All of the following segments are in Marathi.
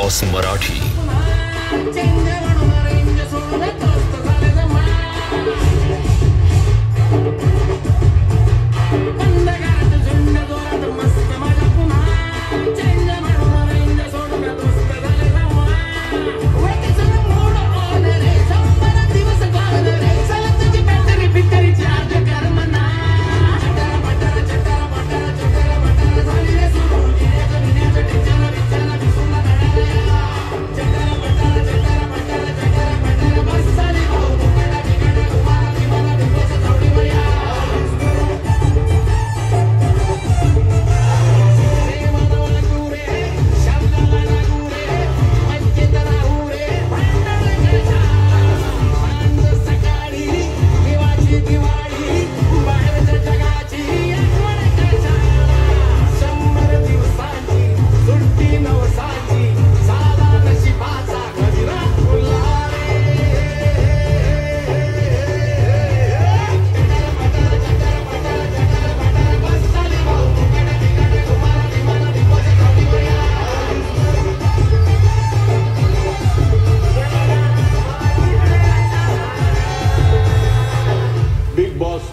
बॉस मराठी।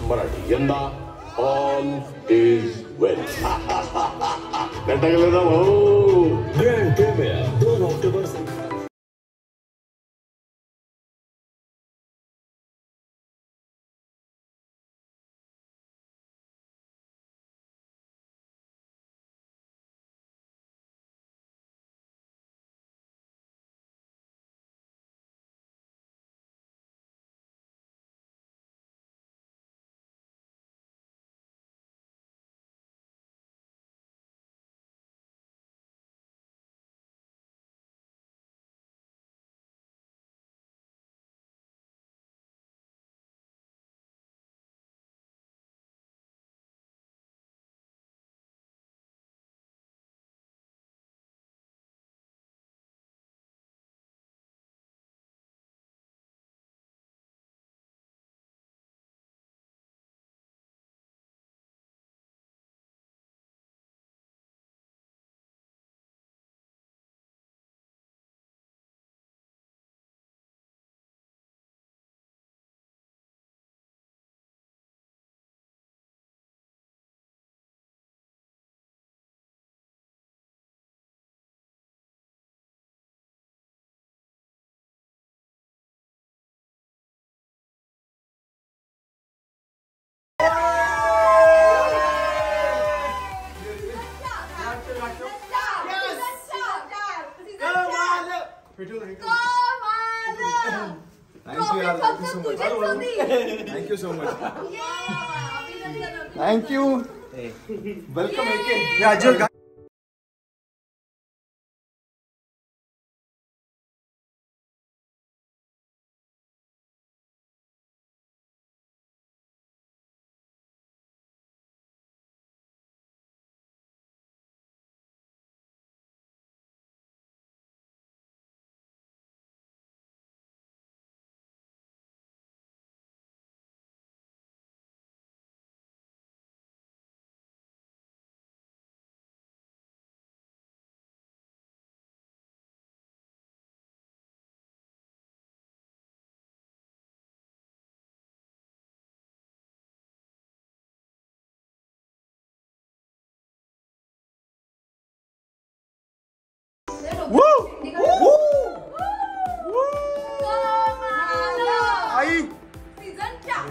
मराठी यंदा ऑल इज वेल। कंटाळला भाऊ। Grand premiere 2 October. Thank you so much. Thank you. Welcome again. Yeah, Woo! Woo! Woo! I season 4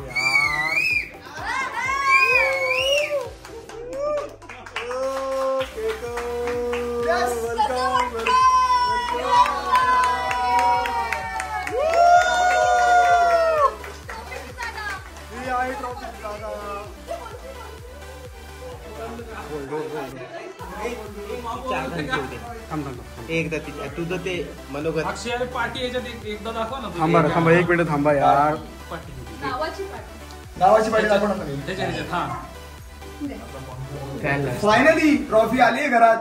यार एकदा तुझं ते मनोगत अक्षय पार्टी याच्यात एकदा दाखवा ना। थांबा 1 मिनिट थांबा यार। गावाची पार्टी दाखव ना तुम्ही त्याच्यात। हां फायनली ट्रॉफी आली घरात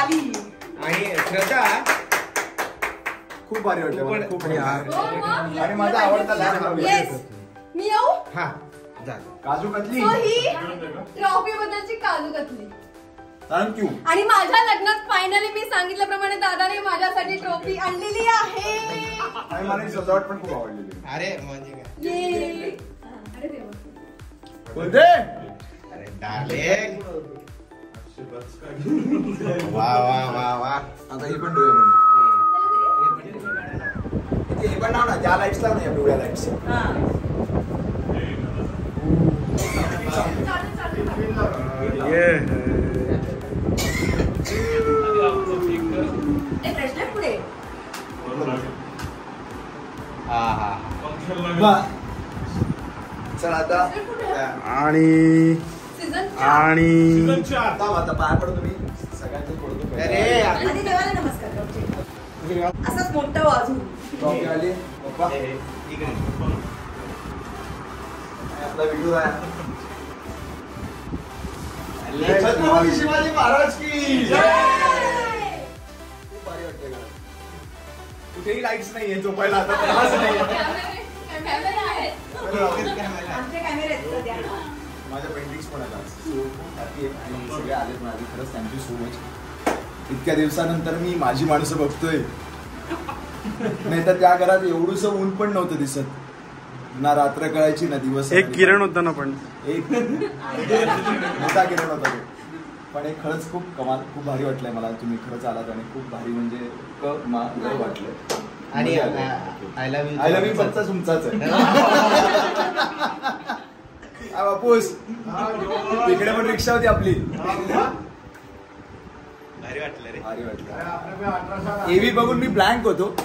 आली आणि श्रद्धा खूप भारी वाटलं खूप यार। आणि माझा आवडता लहान येस मी येऊ हा जा काजू कतली ही ट्रॉफी बद्दलची काजू कतली थँक्यू. आणि माझ्या लग्नात फायनली मी सांगितल्याप्रमाणे दादाने माझ्यासाठी ट्रॉफी आणलेली आहे. आणि मला ही सजावट पण खूप आवडलेली. अरे म्हणजे काय ये. अरे देवा. कोणते? अरे डार्लिंग वा वा वा वा. आता ही पण डोळे म्हणजे हे पण लाव ना, त्या लाईट्स लाव ना, या पिवळ्या लाईट्स. पुढे हा हा चल आता आणि आणि आता पाया पडतो मी सगळ्यांचे पडतो. अरे आधी देवाला नमस्कार करते. असाच मोठा वाजू. ट्रॉफी आली पप्पा. इकडे आपला व्हिडिओ आहे. छत्रपती शिवाजी महाराज की जय. खूप भारी वाटतंय का? कुठेही लाईट्स नाहीये झोपायला आता त्रास नाहीये. कॅमेरा आहेत. आमचे कॅमेरे आहेत सध्या. माझ्या पेंटिंग्स पण आहेत आज. सो खूप हॅपी आहे आणि सगळे आलेत माझे. खरंच थँक्यू सो मच. इतक्या दिवसानंतर मी माझी माणसं बघतोय. नाही तर त्या घरात एवढंसं ऊन पण नव्हतं दिसत. ना रात्र कळायची ना दिवस. एक किरण होता ना पण एक मोठा किरण होता तो. पण एक खरंच खूप कमाल, खूप भारी वाटलंय मला. तुम्ही खरंच आलात आणि खूप भारी म्हणजे लय वाटलंय. आणि I love I love you फक्त तुमचाच आहे. बापूस तिकडे पण रिक्षा होती आपली. भारी वाटलं रे. भारी वाटलं. एव्ही बघून मी ब्लँक होतो.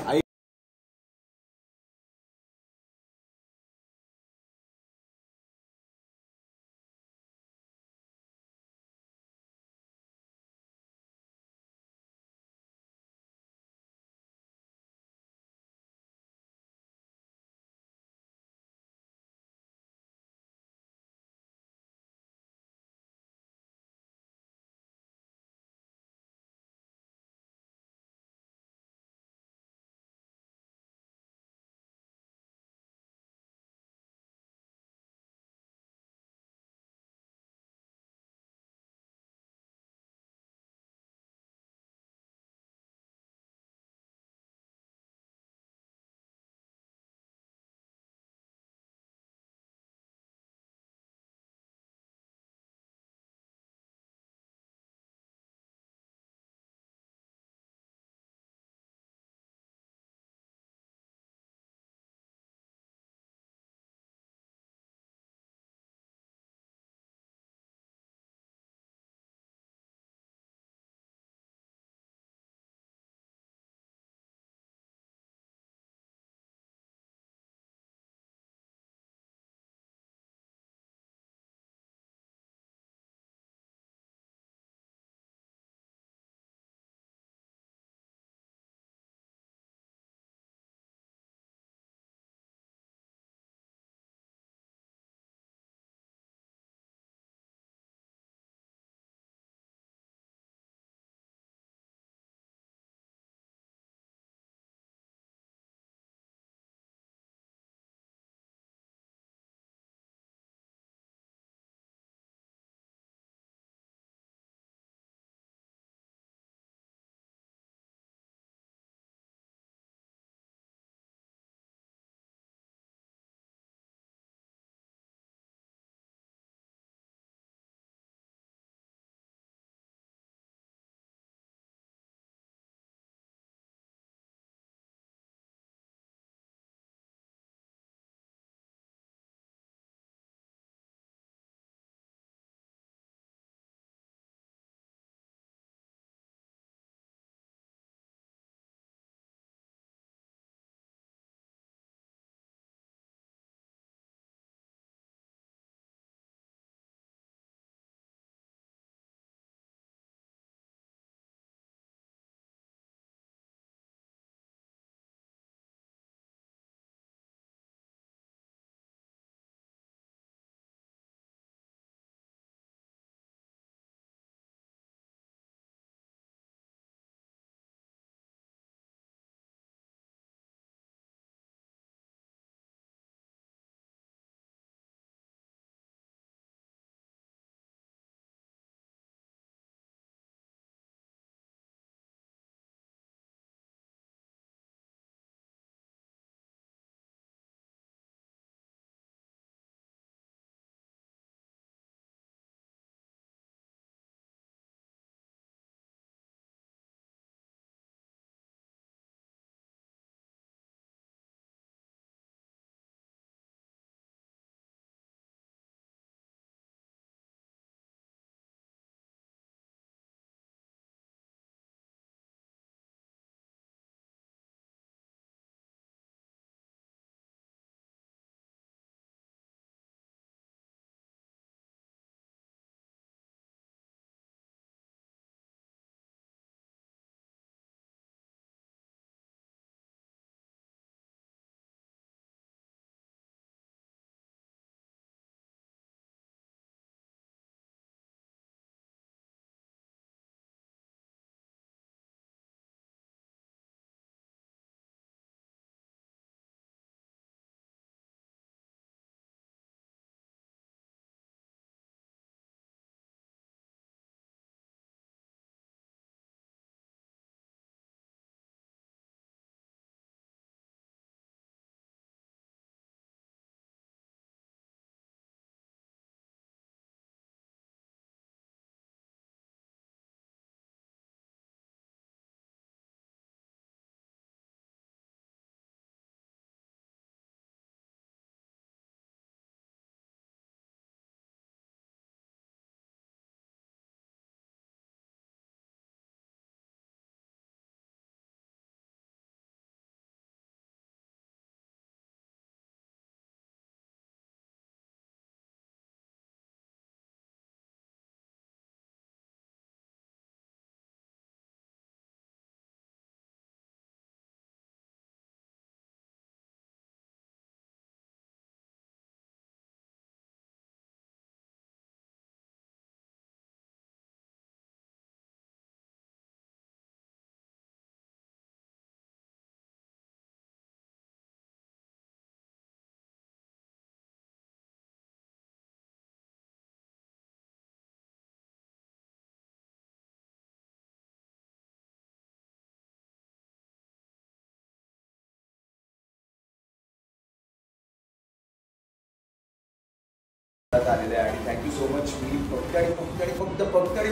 आलेलं आहे आणि थँक्यू सो मच. मी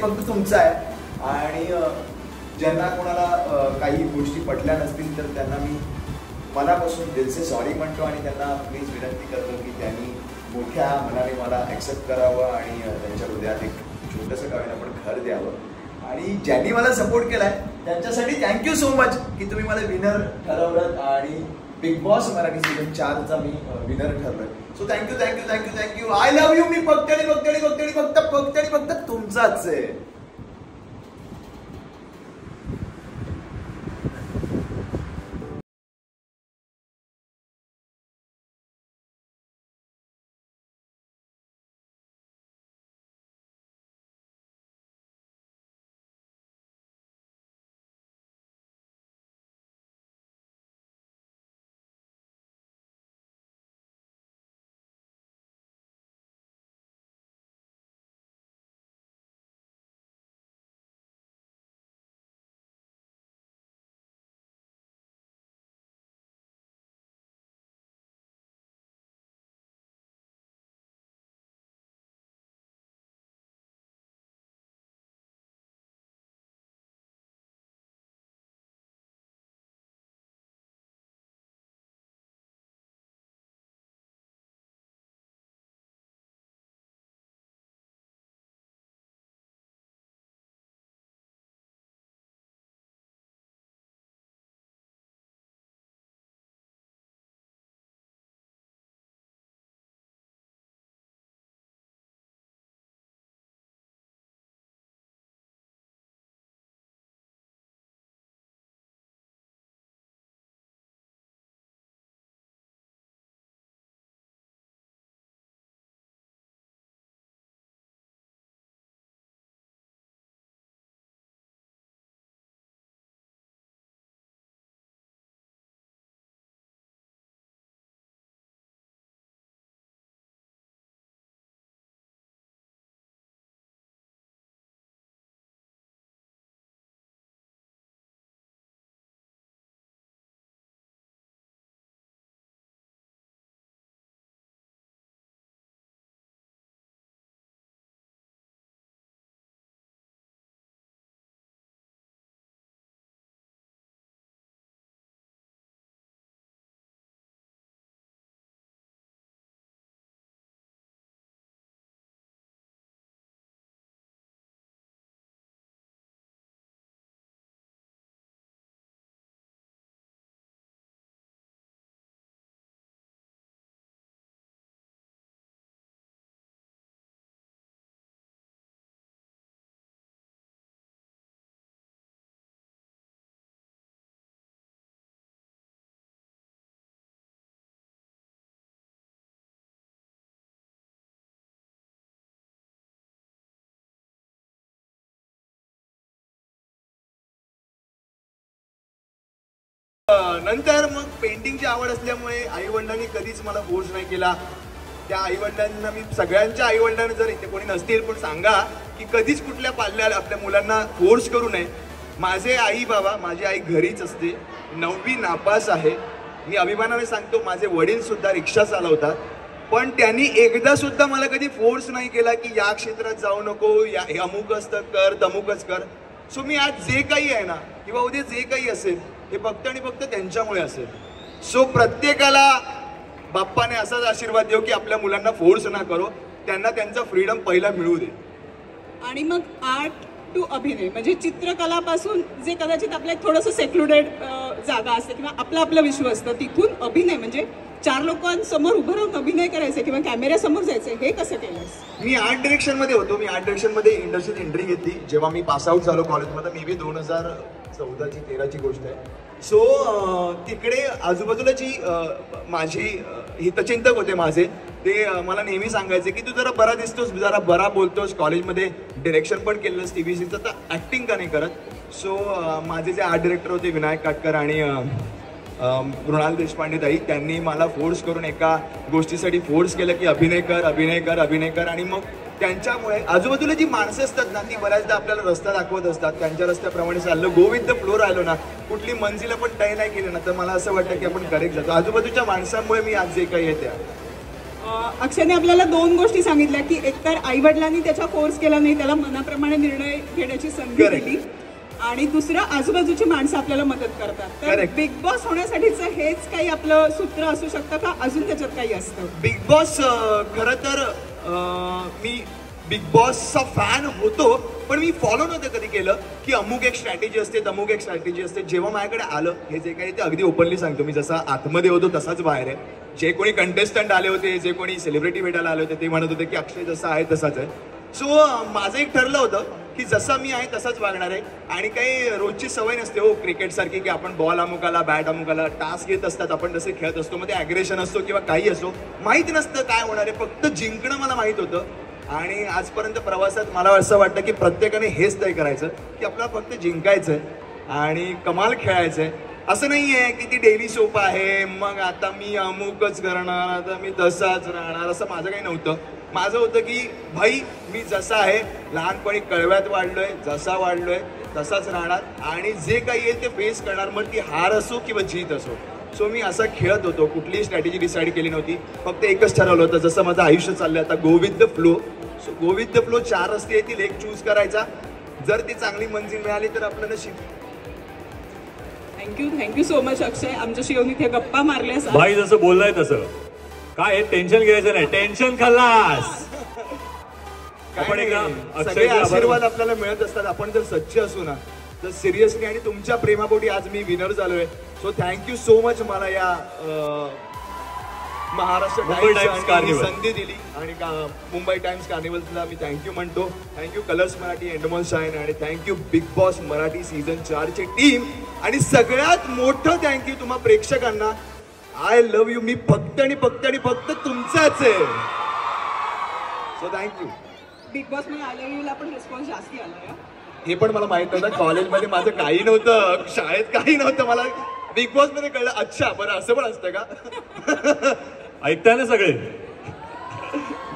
फक्त तुमचा आहे आणि ज्यांना कोणाला काही गोष्टी पटल्या नसतील तर त्यांना मी मनापासून दिलसे सॉरी म्हणतो आणि त्यांना प्लीज विनंती करतो की त्यांनी मोठ्या मनाने मला ॲक्सेप्ट करावं आणि त्यांच्या हृदयात एक छोटंसं का होईना पण घर द्यावं. आणि ज्यांनी मला सपोर्ट केलाय त्यांच्यासाठी थँक्यू सो मच की तुम्ही मला विनर ठरवलं आणि बिग बॉस मराठी सीझन 4चा मी विनर ठरलोय. So thank you. I love you. मी फक्त तुमचाच आहे. नंतर मग पेंटिंगची आवड असल्यामुळे आईवडिलांनी कधीच मला फोर्स नाही केला. त्या आईवडिलांना मी सगळ्यांच्या आईवडिलांना जर इथे कोणी नसतील पण सांगा की कधीच कुठल्या पाल्याला आपल्या मुलांना फोर्स करू नये. माझे आई बाबा, माझी आई घरीच असते, 9वी नापास आहे. मी अभिमानाने सांगतो माझे वडील सुद्धा रिक्षा चालवतात, पण त्यांनी एकदा सुद्धा मला कधी फोर्स नाही केला की या क्षेत्रात जाऊ नको, या अमुकच कर तमुकच कर. सो मी आज जे काही आहे ना किंवा उद्या जे काही असेल हे फक्त आणि फक्त त्यांच्यामुळे असेल. सो प्रत्येकाला बाप्पाने असाच आशीर्वाद देऊ की आपल्या मुलांना फोर्स ना करो, त्यांना त्यांचा फ्रीडम पहिला मिळू दे. आणि मग आर्ट टू अभिनय म्हणजे चित्रकलापासून जे कदाचित आपल्या थोडंसं सेक्लुडेड जागा असते किंवा आपलं विश्व असतं, तिथून अभिनय म्हणजे 4 लोकांसमोर उभं राहून अभिनय करायचे किंवा कॅमेऱ्यासमोर जायचं, हे कसं केलंस? मी आर्ट डिरेक्शनमध्ये होतो. मी आर्ट डिरेक्शनमध्ये इंडस्ट्रीत एंट्री घेतली जेव्हा मी पासआउट झालो कॉलेजमध्ये. मे बी 2014-13ची गोष्ट आहे. सो तिकडे आजूबाजूला जी माझी हितचिंतक होते माझे, ते मला नेहमी सांगायचे की तू जरा बरा दिसतोस, जरा बरा बोलतोस, कॉलेजमध्ये डिरेक्शन पण केलंस TVCचं, तर ॲक्टिंग का नाही करत. सो माझे जे आर्ट डिरेक्टर होते विनायक काटकर आणि मृणाल देशपांडे ताई, त्यांनी मला फोर्स करून एका गोष्टीसाठी फोर्स केलं की अभिनय कर अभिनय कर अभिनय कर. आणि मग त्यांच्यामुळे आजूबाजूला जी माणसं असतात ना ती बऱ्याचदा आपल्याला रस्ता दाखवत असतात, त्यांच्या रस्त्याप्रमाणे चाललं, गो विथ द फ्लो राहिलो ना, कुठली मंजिला पण तय नाही केली ना, तर मला असं वाटतं की आपण करेक्ट जातो. आजूबाजूच्या माणसांमुळे मी आज जे काही आहे त्या अक्षयने आपल्याला 2 गोष्टी सांगितल्या की एकतर आई वडिलांनी त्याचा फोर्स केला नाही, त्याला मनाप्रमाणे निर्णय घेण्याची संधी Correct. दिली, आणि दुसरं आजूबाजूची माणसं आपल्याला मदत करतात. तर Correct. बिग बॉस होण्यासाठीचं हेच काही आपलं सूत्र असू शकतं का अजून त्याच्यात काही असतं? बिग बॉस खरं तर मी बिग बॉसचा फॅन होतो, पण मी फॉलो नव्हतं कधी केलं की अमुक एक स्ट्रॅटेजी असते, तमुक एक स्ट्रॅटेजी असते. जेव्हा माझ्याकडे आलं हे जे काही ते अगदी ओपनली सांगतो, मी जसा आतमध्ये होतो तसाच बाहेर आहे. जे कोणी कंटेस्टंट आले होते, जे कोणी सेलिब्रिटी भेटायला आले होते, ते म्हणत होते की अक्षय जसा आहे तसाच आहे. सो माझं एक ठरलं होतं की जसा मी आहे तसाच वागणार आहे. आणि काही रोजची सवय नसते हो क्रिकेटसारखी की आपण बॉल अमुकाला, बॅट अमुकाला, टास्क येत असतात, आपण तसे खेळत असतो, मध्ये ॲग्रेशन असतो किंवा काही असो, माहीत नसतं काय होणार आहे, फक्त जिंकणं मला माहीत होतं. आणि आजपर्यंत प्रवासात मला असं वाटतं की प्रत्येकाने हेच तय करायचं की आपल्याला फक्त जिंकायचं आहे आणि कमाल खेळायचं आहे. असं नाही आहे की ती डेली सोप आहे, मग आता मी अमुकच करणार, आता मी तसाच राहणार, असं माझं काही नव्हतं. माझं होतं की भाई मी जसा आहे, लहानपणी कळव्यात वाढलोय, जसा वाढलोय तसाच राहणार आणि जे काही येईल ते फेस करणार, मग ती हार असो किंवा जीत असो. सो मी असं खेळत होतो, कुठलीही स्ट्रॅटेजी डिसाईड केली नव्हती, फक्त एकच ठरवलं होतं, जसं माझं आयुष्य चाललंय आता, go with the flow. So go with the flow 4 रस्ते येतील, एक चूज करायचा, जर ती चांगली मंजिल मिळाली तर आपलं नशीब. थँक्यू सो मच अक्षय, आमच्याशी येऊन इथे गप्पा मारल्यास. भाई जसं बोललाय तसं काय टेन्शन घ्यायचं नाही, टेन्शन खल्लास. आपण काय एका नाही, अक्षयचे सगळे आभार आशीर्वाद आपल्याला मिळत असतात. आपण जर सच्चे असू ना तर सिरियसली, आणि तुमच्या प्रेमापोटी आज मी विनर झालोय. सो थँक्यू सो मच मला या Maharashtra Mumbai times times carnival. संधी दिली, आणि मुंबई टाइम्स कार्निवलला मी थँक्यू म्हणतो. थँक्यू कलर्स मराठी, एंडमॉल शाईन, आणि thank you Bigg Boss Marathi season 4 ची टीम, आणि सगळ्यात मोठं थँक्यू तुम्हा प्रेक्षकांना. I love you. मी फक्त आणि फक्त आणि फक्त तुमचाच आहे. So thank you. बिग बॉस मध्ये आल्याला पण रिस्पॉन्स जास्ती आला. हे पण मला माहित नव्हतं, कॉलेजमध्ये माझं काही नव्हतं, शाळेत काही नव्हतं, मला बिग बॉस मध्ये कळलं. अच्छा, बरं असं पण असतं का? ऐकताय ना सगळे.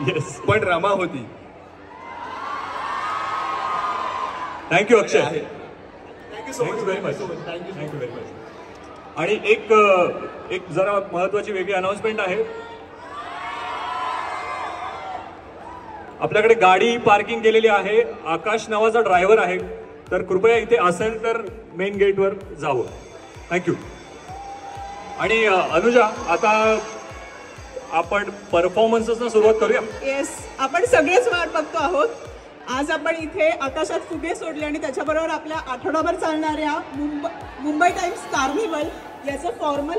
येस, पण रमा होती. Thank you Akshay, thank you so thank you very much, thank you. Thank you very much. आणि एक जरा महत्वाची वेगळी अनाउन्समेंट आहे. आपल्याकडे गाडी पार्किंग केलेली आहे, आकाश नावाचा ड्रायव्हर आहे, तर कृपया इथे असेल तर मेन गेटवर जावं. थँक्यू. आणि अनुजा, आता आपण परफॉर्मन्सेसना सुरुवात करूया. येस, आपण सगळेच वाट बघतो आहोत. आज आपण इथे आकाशात फुगे सोडले आणि त्याच्याबरोबर आपल्या आठवडाभर चालणाऱ्या मुंबई टाइम्स कार्निवल याचं फॉर्मल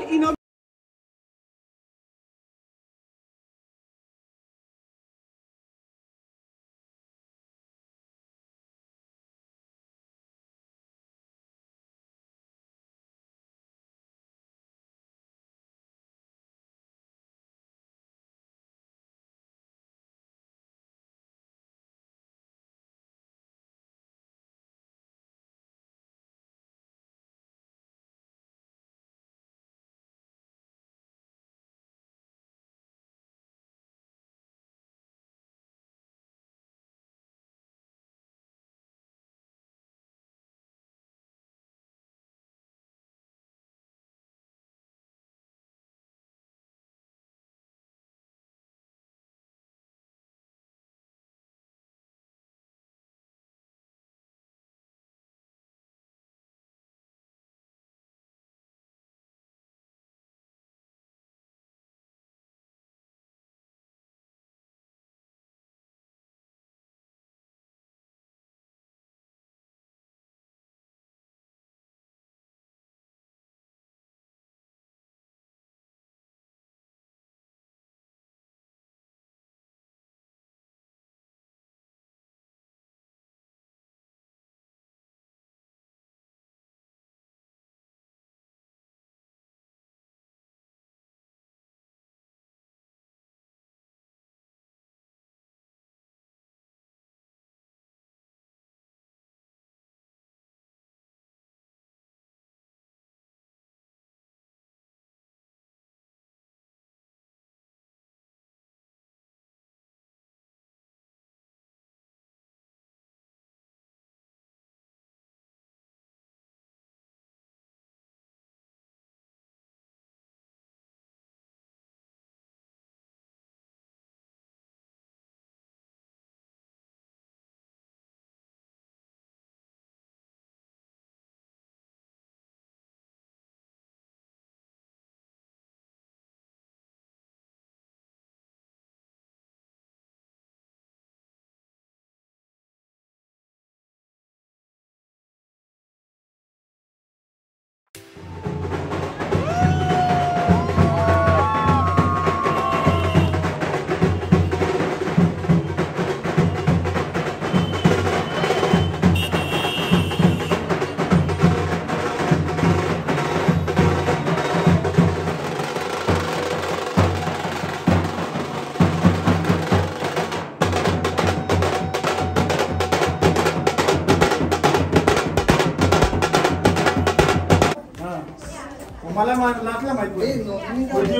लाटला माहिती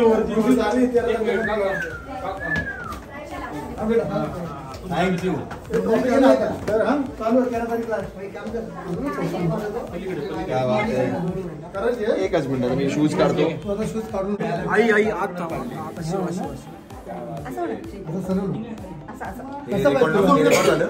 वरती झाली थँक्यू एकच मिनिट मी शूज काढतो. आई आई आता झालं.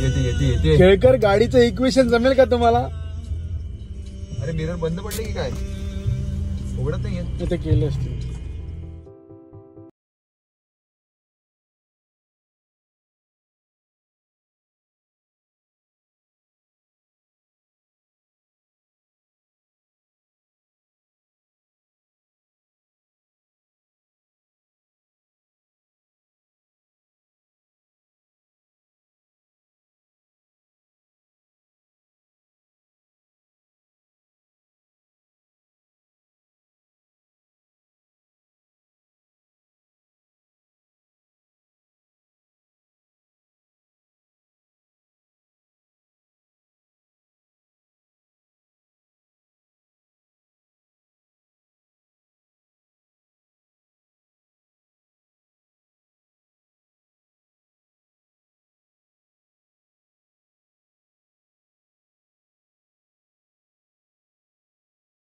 येते केळकर गाडीचं इक्वेशन जमेल का तुम्हाला? अरे मिरर बंद पडले की काय? उघडत नाहीये. ते केले असतील.